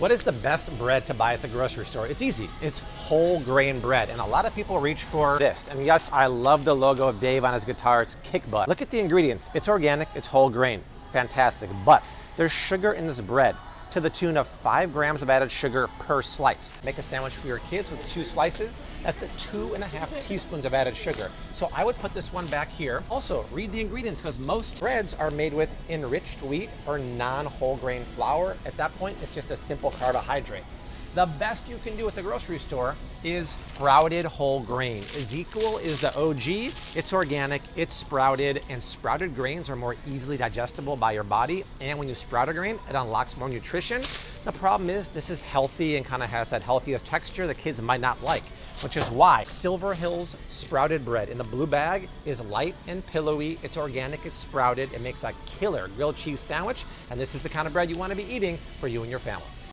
What is the best bread to buy at the grocery store? It's easy. It's whole grain bread. And a lot of people reach for this. And yes, I love the logo of Dave on his guitar. It's Kick Butt. Look at the ingredients. It's organic, it's whole grain. Fantastic. But there's sugar in this bread to the tune of 5 grams of added sugar per slice. Make a sandwich for your kids with 2 slices. That's at 2.5 teaspoons of added sugar. So I would put this one back here. Also, read the ingredients because most breads are made with enriched wheat or non-whole grain flour. At that point, it's just a simple carbohydrate. The best you can do at the grocery store is sprouted whole grain. Ezekiel is the OG. It's organic, it's sprouted, and sprouted grains are more easily digestible by your body. And when you sprout a grain, it unlocks more nutrition. The problem is this is healthy and kind of has that healthiest texture the kids might not like, which is why Silver Hills sprouted bread in the blue bag is light and pillowy. It's organic, it's sprouted. It makes a killer grilled cheese sandwich. And this is the kind of bread you want to be eating for you and your family.